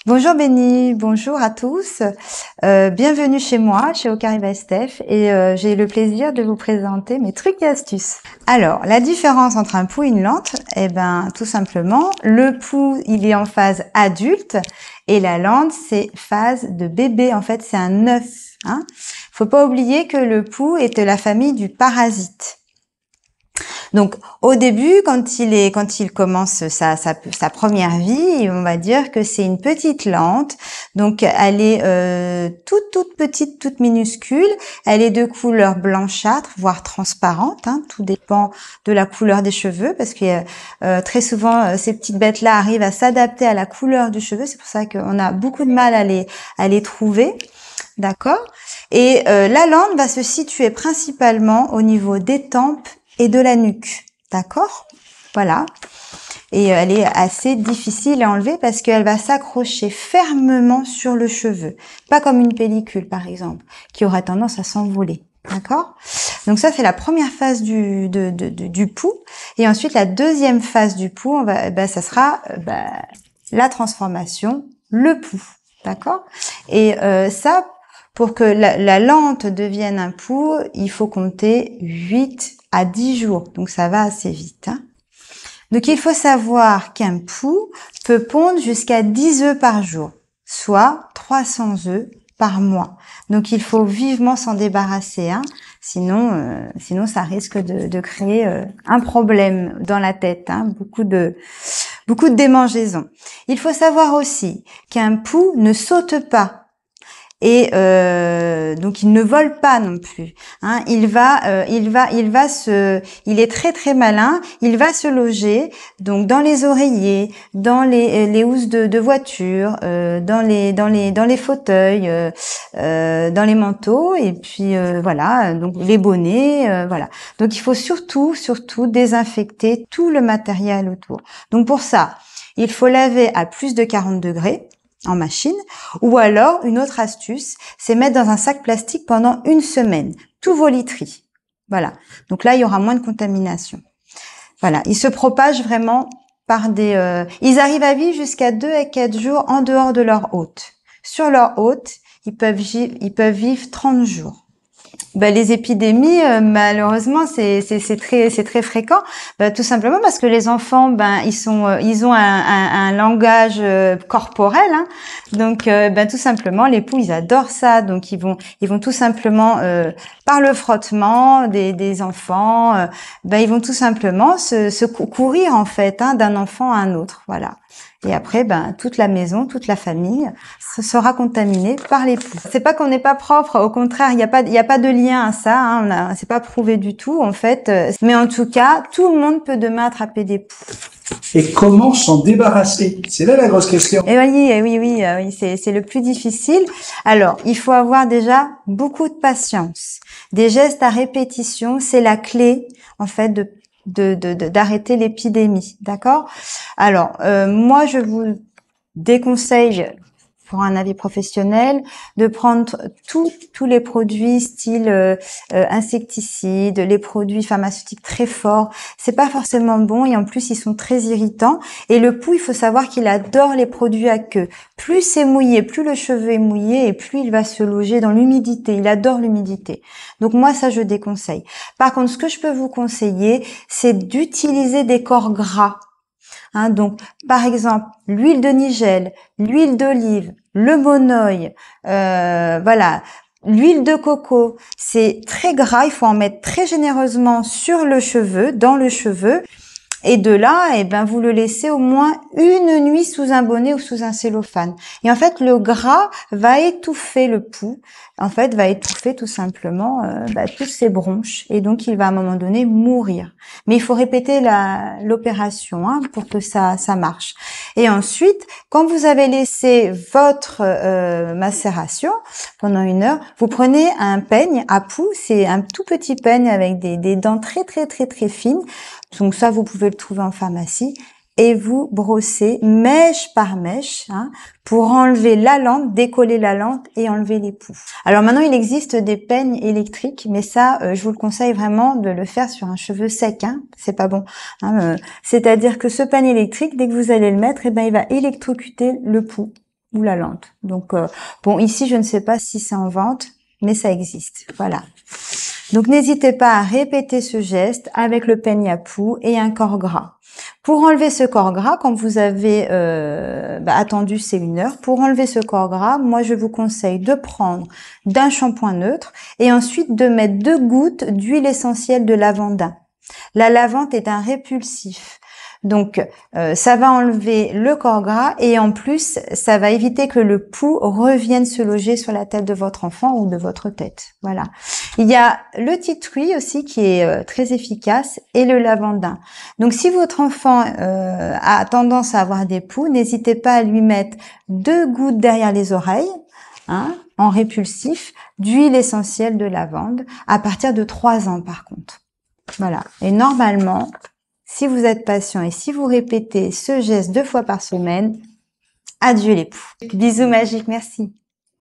Bonjour Béni, bonjour à tous. Bienvenue chez moi, chez Okariva Steph, et j'ai le plaisir de vous présenter mes trucs et astuces. Alors, la différence entre un pou et une lante, tout simplement, le pou, il est en phase adulte et la lante, c'est phase de bébé. En fait, c'est un œuf. Faut pas oublier que le pou est de la famille du parasite. Donc, au début, quand il commence sa première vie, on va dire que c'est une petite lante. Donc, elle est toute petite, toute minuscule. Elle est de couleur blanchâtre, voire transparente. Tout dépend de la couleur des cheveux, parce que très souvent, ces petites bêtes-là arrivent à s'adapter à la couleur du cheveu. C'est pour ça qu'on a beaucoup de mal à les trouver. D'accord? Et la lante va se situer principalement au niveau des tempes et de la nuque, d'accord? Voilà. Et elle est assez difficile à enlever parce qu'elle va s'accrocher fermement sur le cheveu. Pas comme une pellicule, par exemple, qui aurait tendance à s'envoler, d'accord? Donc ça, c'est la première phase du pou. Et ensuite, la deuxième phase du pou, ça sera la transformation, le pou, d'accord? Et ça, pour que la lante devienne un pou, il faut compter 8 à 10 jours. Donc, ça va assez vite. Donc, il faut savoir qu'un pou peut pondre jusqu'à 10 œufs par jour, soit 300 œufs par mois. Donc, il faut vivement s'en débarrasser. Sinon, ça risque de créer un problème dans la tête. Beaucoup de démangeaisons. Il faut savoir aussi qu'un pou ne saute pas. Et donc il ne vole pas non plus. Il est très très malin. Il va se loger donc dans les oreillers, dans les housses de voiture, dans les fauteuils, dans les manteaux et puis voilà, donc les bonnets, voilà. Donc il faut surtout désinfecter tout le matériel autour. Donc pour ça, il faut laver à plus de 40 degrés. En machine, ou alors une autre astuce, c'est mettre dans un sac plastique pendant 1 semaine tous vos literies. Voilà. Donc là, il y aura moins de contamination. Voilà. Ils se propagent vraiment par ils arrivent à vivre jusqu'à 2 à 4 jours en dehors de leur hôte. Sur leur hôte, ils peuvent vivre 30 jours. Les épidémies, malheureusement, c'est très fréquent. Tout simplement parce que les enfants, ils ont un langage corporel. Donc, tout simplement, les poux, ils adorent ça. Donc, ils vont tout simplement par le frottement des enfants, ils vont tout simplement se courir en fait d'un enfant à un autre. Voilà. Et après, toute la maison, toute la famille sera contaminée par les poux. C'est pas qu'on n'est pas propre, au contraire, il y a pas de lien à ça. C'est pas prouvé du tout en fait. Mais en tout cas, tout le monde peut demain attraper des poux. Et comment s'en débarrasser? C'est là la grosse question. Et oui, c'est le plus difficile. Alors, il faut avoir déjà beaucoup de patience. Des gestes à répétition, c'est la clé en fait d'arrêter l'épidémie, d'accord? Alors, moi, je vous déconseille, pour un avis professionnel, de prendre tous les produits style insecticides, les produits pharmaceutiques très forts. C'est pas forcément bon et en plus, ils sont très irritants. Et le pou, il faut savoir qu'il adore les produits à queue. Plus c'est mouillé, plus le cheveu est mouillé et plus il va se loger dans l'humidité. Il adore l'humidité. Donc moi, ça, je déconseille. Par contre, ce que je peux vous conseiller, c'est d'utiliser des corps gras. Donc, par exemple, l'huile de nigel, l'huile d'olive, le monoï, voilà, l'huile de coco, c'est très gras, il faut en mettre très généreusement sur le cheveu, dans le cheveu. Et de là, vous le laissez au moins 1 nuit sous un bonnet ou sous un cellophane. Et en fait, le gras va étouffer le pou. En fait, va étouffer tout simplement toutes ses bronches. Et donc, il va à un moment donné mourir. Mais il faut répéter l'opération pour que ça marche. Et ensuite, quand vous avez laissé votre macération pendant 1 heure, vous prenez un peigne à pou. C'est un tout petit peigne avec des dents très très très très fines. Donc ça, vous pouvez le trouver en pharmacie et vous brossez mèche par mèche pour enlever la lante, décoller la lante et enlever les poux. Alors maintenant, il existe des peignes électriques, mais ça, je vous le conseille vraiment de le faire sur un cheveu sec. C'est pas bon. C'est-à-dire que ce peigne électrique, dès que vous allez le mettre, il va électrocuter le pou. ou la lente. Donc, bon, ici, je ne sais pas si c'est en vente, mais ça existe. Voilà. Donc, n'hésitez pas à répéter ce geste avec le peigne à poux et un corps gras. Pour enlever ce corps gras, quand vous avez attendu ces 1 heure, pour enlever ce corps gras, moi, je vous conseille de prendre d'un shampoing neutre et ensuite de mettre 2 gouttes d'huile essentielle de lavandin. La lavande est un répulsif. Donc, ça va enlever le corps gras et en plus, ça va éviter que le pouls revienne se loger sur la tête de votre enfant ou de votre tête. Voilà. Il y a le titri aussi qui est très efficace et le lavandin. Donc, si votre enfant a tendance à avoir des poux, n'hésitez pas à lui mettre 2 gouttes derrière les oreilles, en répulsif, d'huile essentielle de lavande à partir de 3 ans par contre. Voilà. Et normalement, si vous êtes patient et si vous répétez ce geste 2 fois par semaine, adieu les poux. Bisous magiques, merci.